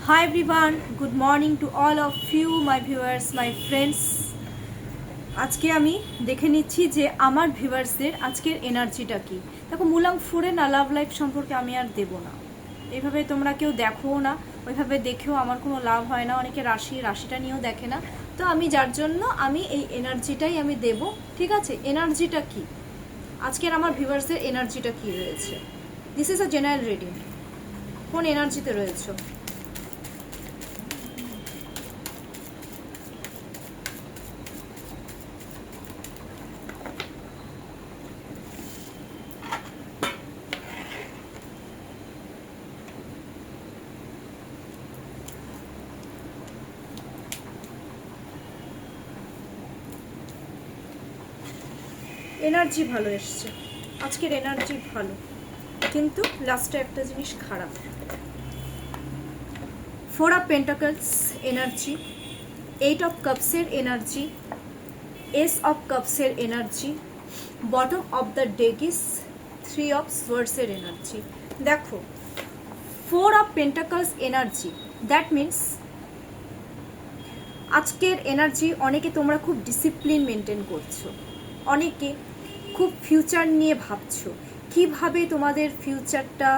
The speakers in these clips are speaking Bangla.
Hi everyone, good morning to all of you, my viewers, my friends. আজকে আমি দেখে নিচ্ছি যে আমার ভিউয়ার্সদের আজকের এনার্জিটা কি। দেখো, মুলাং ফুরে না লাভ লাইফ সম্পর্কে আমি আর দেব না। এইভাবে তোমরা কেউ দেখো না, ওইভাবে দেখেও আমার কোনো লাভ হয় না। অনেকে রাশিটা নিয়েও দেখে না। তো আমি যার জন্য আমি এই এনার্জিটাই আমি দেব। ঠিক আছে, এনার্জিটা কি, আজকের আমার ভিউয়ার্সদের এনার্জিটা কি রয়েছে। This is a general reading. কোন এনার্জিতে রয়েছে? এনার্জি ভালো এসছে, আজকের এনার্জি ভালো, কিন্তু লাস্টে একটা জিনিস খারাপ। 4 অফ পেন্টাকলস এনার্জি, 8 অফ কাপসের এনার্জি, এস অফ কাপসের energy, bottom of the deck is 3 of সোয়ার্ডসের এনার্জি। দেখো, 4 of pentacles energy, that means আজকের এনার্জি অনেকে তোমরা খুব ডিসিপ্লিন মেনটেন করছো, অনেকে খুব ফিউচার নিয়ে ভাবছো, কিভাবে তোমাদের ফিউচারটা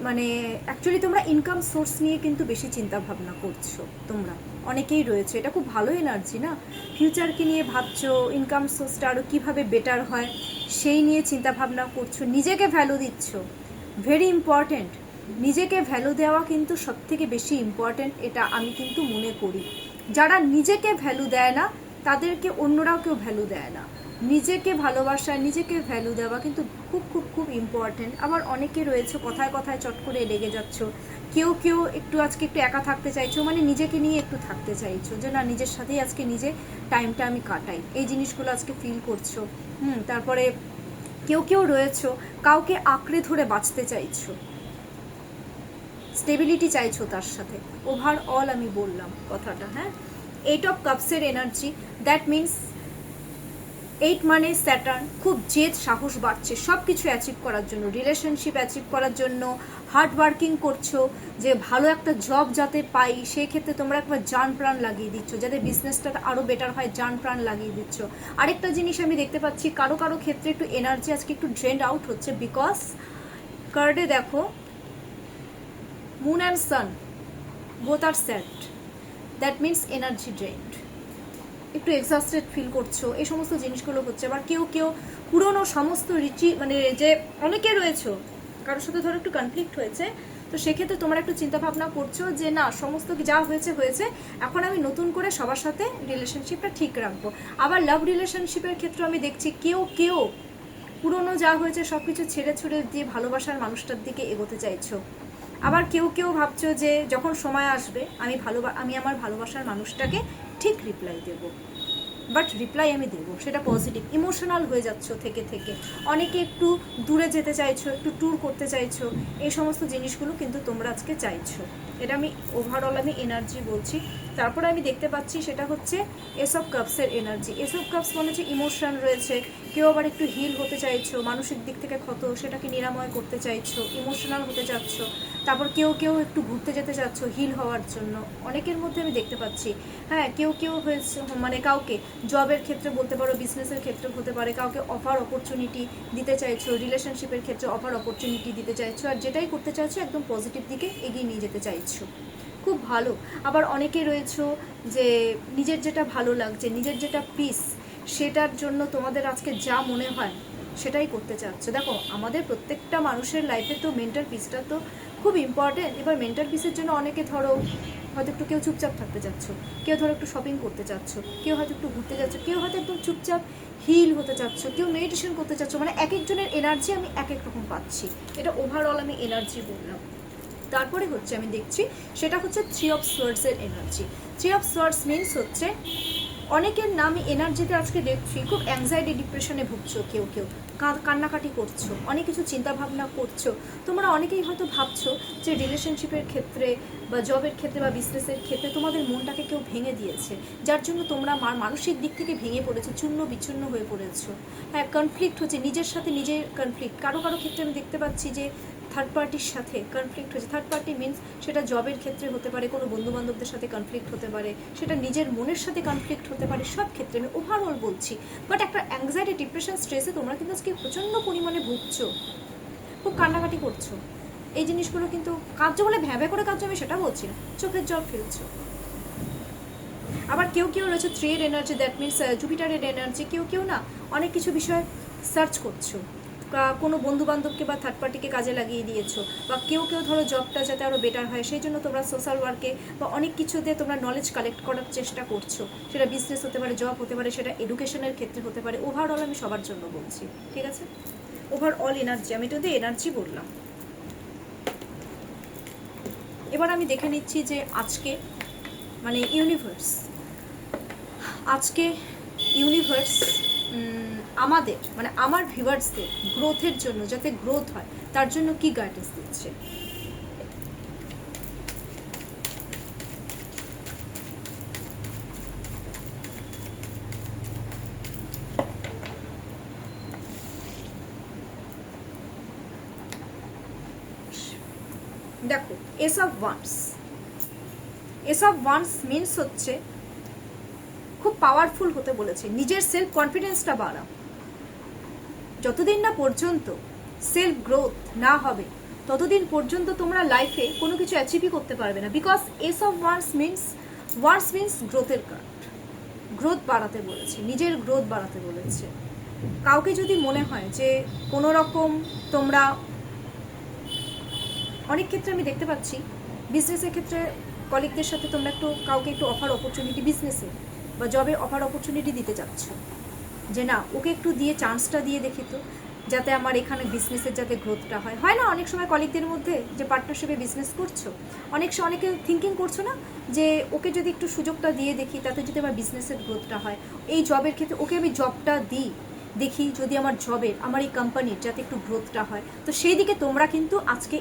মানে অ্যাকচুয়ালি তোমরা ইনকাম সোর্স নিয়ে কিন্তু বেশি চিন্তা ভাবনা করছো। তোমরা অনেকেই রয়েছে, এটা খুব ভালো এনার্জি না। ফিউচারকে নিয়ে ভাবছো, ইনকাম সোর্সটা আরও কীভাবে বেটার হয় সেই নিয়ে চিন্তা ভাবনা করছো, নিজেকে ভ্যালু দিচ্ছ, ভেরি ইম্পর্ট্যান্ট। নিজেকে ভ্যালু দেওয়া কিন্তু সবথেকে বেশি ইম্পর্ট্যান্ট, এটা আমি কিন্তু মনে করি। যারা নিজেকে ভ্যালু দেয় না তাদেরকে অন্যরাও কেউ ভ্যালু দেয় না। নিজেকে ভালোবাসা, নিজেকে ভ্যালু দেওয়া কিন্তু খুব খুব খুব ইম্পর্ট্যান্ট। আবার অনেকে রয়েছে কথায় কথায় চট করে লেগে যাচ্ছ, কেউ কেউ একটু আজকে একটু একা থাকতে চাইছো, মানে নিজেকে নিয়ে একটু থাকতে চাইছো, যে না নিজের সাথেই আজকে নিজে টাইমটা আমি কাটাই, এই জিনিসগুলো আজকে ফিল করছো। তারপরে কেউ কেউ রয়েছো কাউকে আঁকড়ে ধরে বাঁচতে চাইছো, স্টেবিলিটি চাইছো তার সাথে। ওভারঅল আমি বললাম কথাটা, হ্যাঁ। 8 অফ কাপসের এনার্জি, দ্যাট মিনস 8 মানে স্যাটার্ন, খুব জেদ সাহস বাড়ছে সব কিছু অ্যাচিভ করার জন্য, রিলেশনশিপ অ্যাচিভ করার জন্য হার্ড ওয়ার্কিং করছো, যে ভালো একটা জব যাতে পাই সেই ক্ষেত্রে তোমরা একবার জান প্রাণ লাগিয়ে দিচ্ছ, যাতে বিজনেসটা আরও বেটার হয় জান প্রাণ লাগিয়ে দিচ্ছ। আরেকটা জিনিস আমি দেখতে পাচ্ছি, কারো কারো ক্ষেত্রে একটু এনার্জি আজকে একটু ড্রেন্ড আউট হচ্ছে, বিকজ কার্ডে দেখো moon and sun both are sad, that means energy drained, একটু এক্সস্টেড ফিল করছো, এই সমস্ত জিনিসগুলো হচ্ছে। আবার কেউ কেউ পুরনো সমস্ত মানে যে অনেকে রয়েছে কারোর সাথে ধরো একটু কনফ্লিক্ট হয়েছে, তো সেক্ষেত্রে তোমরা একটু চিন্তা ভাবনা করছো যে না সমস্ত যা হয়েছে হয়েছে, এখন আমি নতুন করে সবার সাথে রিলেশনশিপটা ঠিক রাখবো। আবার লাভ রিলেশনশিপের ক্ষেত্রে আমি দেখছি কেউ কেউ পুরনো যা হয়েছে সব কিছু ছেড়ে ছুড়ে দিয়ে ভালোবাসার মানুষটার দিকে এগোতে চাইছো। আবার কেউ কেউ ভাবছো যে যখন সময় আসবে আমি আমার ভালোবাসার মানুষটাকে ঠিক রিপ্লাই দেবো, বাট রিপ্লাই আমি দেবো সেটা পজিটিভ। ইমোশনাল হয়ে যাচ্ছ থেকে থেকে, অনেকে একটু দূরে যেতে চাইছো, একটু ট্যুর করতে চাইছো, এই সমস্ত জিনিসগুলো কিন্তু তোমরা আজকে চাইছো। এটা আমি ওভারঅল আমি এনার্জি বলছি। তারপরে আমি দেখতে পাচ্ছি সেটা হচ্ছে এস অফ কাপসের এনার্জি। এস অফ কাপস মানে হচ্ছে ইমোশন রয়েছে, কেউ আবার একটু হিল হতে চাইছো, মানসিক দিক থেকে ক্ষত সেটাকে নিরাময় করতে চাইছো, ইমোশনাল হতে চাচ্ছ। তারপর কেউ কেউ একটু ঘুরতে যেতে চাচ্ছ হিল হওয়ার জন্য, অনেকের মধ্যে আমি দেখতে পাচ্ছি। হ্যাঁ, কেউ কেউ হয়েছে মানে কাউকে জবের ক্ষেত্রে বলতে পারো, বিজনেসের ক্ষেত্রে হতে পারে, কাউকে অফার অপরচুনিটি দিতে চাইছো, রিলেশনশিপের ক্ষেত্রে অফার অপরচুনিটি দিতে চাইছো, আর যেটাই করতে চাইছো একদম পজিটিভ দিকে এগিয়ে নিয়ে যেতে চাইছো, খুব ভালো। আবার অনেকে রয়েছে যে নিজের যেটা ভালো লাগছে, নিজের যেটা পিস, সেটার জন্য তোমাদের আজকে যা মনে হয় সেটাই করতে চাচ্ছ। দেখো, আমাদের প্রত্যেকটা মানুষের লাইফে তো মেন্টাল পিসটা তো খুব ইম্পর্টেন্ট। এবার মেন্টাল পিসের জন্য অনেকে ধরো হয়তো একটু কেউ চুপচাপ থাকতে চাচ্ছ, কেউ ধরো একটু শপিং করতে চাচ্ছ, কেউ হয়তো একটু ঘুরতে যাচ্ছ, কেউ হয়তো একদম চুপচাপ হিল হতে চাচ্ছ, কেউ মেডিটেশন করতে চাচ্ছ, মানে এক একজনের এনার্জি আমি এক এক রকম পাচ্ছি। এটা ওভারঅল আমি এনার্জি বললাম। তারপরে হচ্ছে আমি দেখছি সেটা হচ্ছে 3 অফ সোয়ার্ডসের এনার্জি। 3 অফ সোয়ার্ডস মিনস হচ্ছে অনেকের নামই এনার্জিতে আজকে দেখছি খুব অ্যাংজাইটি ডিপ্রেশনে ভুগছো, কেউ কেউ কান্নাকাটি করছো, অনেক কিছু চিন্তা ভাবনা করছো। তোমরা অনেকেই হয়তো ভাবছো যে রিলেশনশিপের ক্ষেত্রে বা জবের ক্ষেত্রে বা বিজনেসের ক্ষেত্রে তোমাদের মনটাকে কেউ ভেঙে দিয়েছে, যার জন্য তোমরা মানসিক দিক থেকে ভেঙে পড়েছো, চূর্ণ বিচ্ছিন্ন হয়ে পড়েছো। হ্যাঁ, কনফ্লিক্ট হচ্ছে, নিজের সাথে নিজের কনফ্লিক্ট। কারো কারো ক্ষেত্রে আমি দেখতে পাচ্ছি যে থার্ড পার্টির সাথে কনফ্লিক্ট হয়েছে। থার্ড পার্টি মিনস সেটা জবের ক্ষেত্রে হতে পারে, কোনো বন্ধু বান্ধবদের সাথে কনফ্লিক্ট হতে পারে, সেটা নিজের মনের সাথে কনফ্লিক্ট হতে পারে, সব ক্ষেত্রে আমি ওভারঅল বলছি। বাট একটা অ্যাংজাইটি, ডিপ্রেশন, স্ট্রেসে তোমরা কিন্তু আজকে প্রচণ্ড পরিমাণে ভুগছো, খুব কান্নাকাটি করছো। এই জিনিসগুলো কিন্তু কার্য বলে ভ্যাবে করে কার্য, আমি সেটা বলছি না, চোখের জল ফেলছো। আবার কেউ কেউ রয়েছে 3 এর এনার্জি, দ্যাট মিনস জুপিটারের এনার্জি। কেউ কেউ না অনেক কিছু বিষয় সার্চ করছো, কোনো বন্ধু বান্ধবকে বা থার্ড পার্টিকে কাজে লাগিয়ে দিয়েছো, বা কেউ কেউ ধরো জবটা যাতে আরও বেটার হয় সেই জন্য তোমরা সোশ্যাল ওয়ার্কে বা অনেক কিছুতে তোমরা নলেজ কালেক্ট করার চেষ্টা করছো। সেটা বিজনেস হতে পারে, জব হতে পারে, সেটা এডুকেশনের ক্ষেত্রে হতে পারে। ওভারঅল আমি সবার জন্য বলছি, ঠিক আছে? ওভারঅল এনার্জি, আমি তো এনার্জি বললাম। এবার আমি দেখে নিচ্ছি যে আজকে মানে ইউনিভার্স, আজকে ইউনিভার্স আমাদের মানে আমার ভিউয়ার্সদের গ্রোথের জন্য, যাতে গ্রোথ হয় তার জন্য কি গাইডেন্স দিচ্ছে। দেখো, S of wands, S of wands means হচ্ছে খুব পাওয়ারফুল হতে বলেছে, নিজের সেলফ কনফিডেন্সটা বাড়াও। যতদিন না পর্যন্ত সেলফ গ্রোথ না হবে ততদিন পর্যন্ত তোমরা লাইফে কোনো কিছু অ্যাচিভই করতে পারবে না। Because S of wands means গ্রোথের কার্ড, গ্রোথ বাড়াতে বলেছে, নিজের গ্রোথ বাড়াতে বলেছে। কাউকে যদি মনে হয় যে কোনো রকম তোমরা, অনেক ক্ষেত্রে আমি দেখতে পাচ্ছি বিজনেসের ক্ষেত্রে কলিগদের সাথে তোমরা কাউকে একটু অফার অপরচুনিটি, বিজনেসে বা জবে অফার অপরচুনিটি দিতে চাচ্ছ, যে না ওকে একটু দিয়ে চান্সটা দিয়ে দেখি তো, যাতে আমার এখানে বিজনেসের যাতে গ্রোথটা হয়। হয় না অনেক সময় কলিগদের মধ্যে যে পার্টনারশিপে বিজনেস করছো, অনেকে থিঙ্কিং করছো না যে ওকে যদি একটু সুযোগটা দিয়ে দেখি তাতে যদি আমার বিজনেসের গ্রোথটা হয়। এই জবের ক্ষেত্রে ওকে আমি জবটা দিই, দেখি যদি আমার জবের, আমার এই কোম্পানির যাতে একটু গ্রোথটা হয়। তো সেই দিকে তোমরা কিন্তু আজকে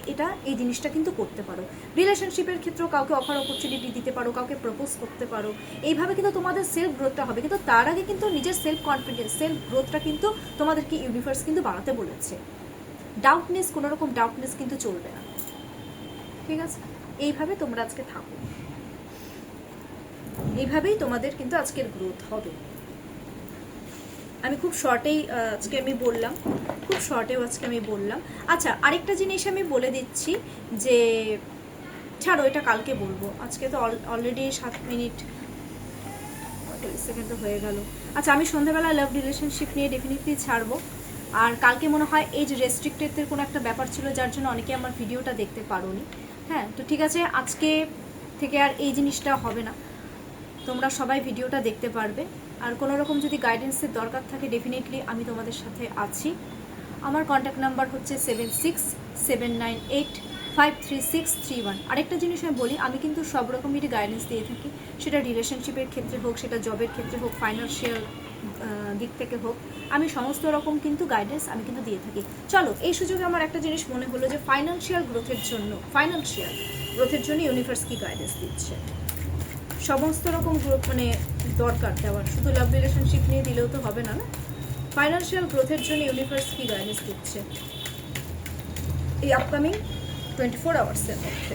এই জিনিসটা কিন্তু করতে পারো। রিলেশনশিপের ক্ষেত্রেও কাউকে অফার অপরচুনিটি দিতে পারো, কাউকে প্রপোজ করতে পারো। এইভাবে কিন্তু তোমাদের সেলফ গ্রোথটা হবে। কিন্তু তার আগে কিন্তু নিজের সেলফ কনফিডেন্স, সেলফ গ্রোথটা কিন্তু তোমাদেরকে ইউনিভার্স কিন্তু বাড়াতে বলেছে। ডাউটনেস, কোনো রকম ডাউটনেস কিন্তু চলবে না, ঠিক আছে? এইভাবে তোমরা আজকে থাকো, এইভাবেই তোমাদের কিন্তু আজকের গ্রোথ হবে। আমি খুব শর্টেই আজকে আমি বললাম, খুব শর্টেও আজকে আমি বললাম। আচ্ছা, আরেকটা জিনিস আমি বলে দিচ্ছি যে ছাড়ো, এটা কালকে বলবো, আজকে তো অলরেডি 7 মিনিট 40 সেকেন্ড তো হয়ে গেল। আচ্ছা, আমি সন্ধ্যাবেলা লাভ রিলেশনশিপ নিয়ে ডেফিনেটলি ছাড়বো। আর কালকে মনে হয় এজ রেস্ট্রিক্টেডদের কোনো একটা ব্যাপার ছিল, যার জন্য অনেকে আমার ভিডিওটা দেখতে পারোনি। হ্যাঁ, তো ঠিক আছে, আজকে থেকে আর এই জিনিসটা হবে না, তোমরা সবাই ভিডিওটা দেখতে পারবে। আর কোনো রকম যদি গাইডেন্সের দরকার থাকে ডেফিনেটলি আমি তোমাদের সাথে আছি। আমার কন্ট্যাক্ট নাম্বার হচ্ছে 7679853631। আরেকটা জিনিস আমি বলি, আমি কিন্তু সব রকমেরই গাইডেন্স দিয়ে থাকি, সেটা রিলেশনশিপের ক্ষেত্রে হোক, সেটা জবের ক্ষেত্রে হোক, ফাইন্যান্সিয়াল দিক থেকে হোক, আমি সমস্ত রকম কিন্তু গাইডেন্স আমি কিন্তু দিয়ে থাকি। চলো, এই সুযোগে আমার একটা জিনিস মনে হলো যে ফাইন্যান্সিয়াল গ্রোথের জন্য ইউনিভার্স কি গাইডেন্স দিচ্ছে। সমস্ত রকম গ্রোথ মানে দরকার দেওয়ার, শুধু লাভ রিলেশনশিপ নিয়ে দিলেও তো হবে না, না? ফাইন্যান্সিয়াল গ্রোথের জন্য ইউনিভার্স কি গাইডেন্স দিচ্ছে এই আপকামিং 24 আওয়ার্সের মধ্যে।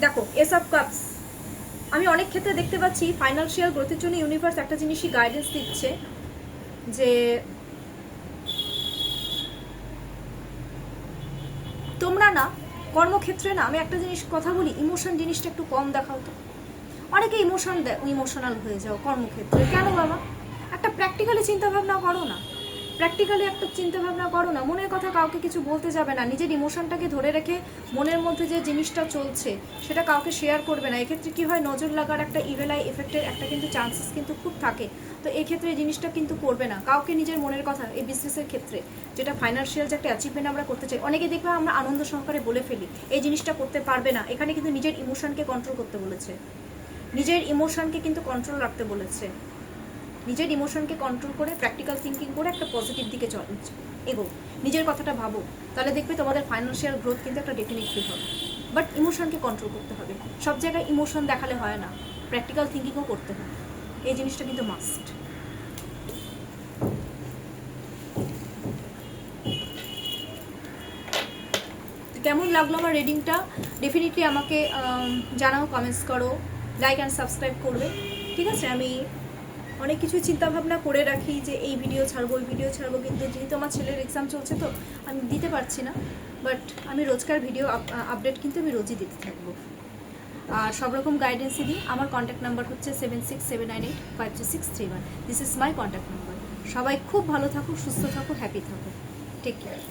দেখো, এস অফ কাপস, আমি অনেক ক্ষেত্রে দেখতে পাচ্ছি ফাইন্যান্সিয়াল গ্রোথের জন্য ইউনিভার্স একটা জিনিসই গাইডেন্স দিচ্ছে, যে তোমরা না কর্মক্ষেত্রে না, আমি একটা জিনিস কথা বলি, ইমোশন জিনিসটা একটু কম দেখাও তো। অনেকে ইমোশনাল হয়ে যাও কর্মক্ষেত্রে, কেন বাবা? একটা প্র্যাকটিক্যালি চিন্তাভাবনা করো না, প্র্যাকটিক্যালি একটা চিন্তাভাবনা করো না। মনের কথা কাউকে কিছু বলতে যাবে না, নিজের ইমোশনটাকে ধরে রেখে মনের মধ্যে যে জিনিসটা চলছে সেটা কাউকে শেয়ার করবে না। এক্ষেত্রে কি হয়, নজর লাগার একটা ইভেল আই এফেক্টের একটা কিন্তু চান্সেস কিন্তু খুব থাকে। তো এক্ষেত্রে এই জিনিসটা কিন্তু করবে না, কাউকে নিজের মনের কথা। এই বিজনেসের ক্ষেত্রে যেটা ফাইন্যান্সিয়াল যে একটা অ্যাচিভমেন্ট আমরা করতে চাই, অনেকে দেখবে আমরা আনন্দ সহকারে বলে ফেলি এই জিনিসটা করতে পারবে না। এখানে কিন্তু নিজের ইমোশনকে কন্ট্রোল করতে বলেছে, নিজের ইমোশনকে কিন্তু কন্ট্রোল রাখতে বলেছে। নিজের ইমোশনকে কন্ট্রোল করে প্র্যাকটিক্যাল থিঙ্কিং করে একটা পজিটিভ দিকে এগো, নিজের কথাটা ভাবো, তাহলে দেখবে তোমাদের ফাইন্যান্সিয়াল গ্রোথ কিন্তু একটা ডেফিনেটলি হবে। বাট ইমোশনকে কন্ট্রোল করতে হবে, সব জায়গায় ইমোশন দেখালে হয় না, প্র্যাকটিক্যাল থিঙ্কিংও করতে হবে, এই জিনিসটা কিন্তু মাস্ট। কেমন লাগলো আমার রিডিংটা ডেফিনেটলি আমাকে জানাও, কমেন্টস করো, লাইক অ্যান্ড সাবস্ক্রাইব করবে। ঠিক আছে, আমি অনেক কিছু চিন্তাভাবনা করে রাখি যে এই ভিডিও ছাড়বো, ওই ভিডিও ছাড়বো, কিন্তু যেহেতু আমার ছেলের এক্সাম চলছে তো আমি দিতে পারছি না। বাট আমি রোজকার ভিডিও আপডেট কিন্তু আমি রোজই দিতে থাকবো, আর সব রকম গাইডেন্সই দিই। আমার কন্ট্যাক্ট নাম্বার হচ্ছে 7679853631। This is my contact number. সবাই খুব ভালো থাকো, সুস্থ থাকো, হ্যাপি থাকো। Take care.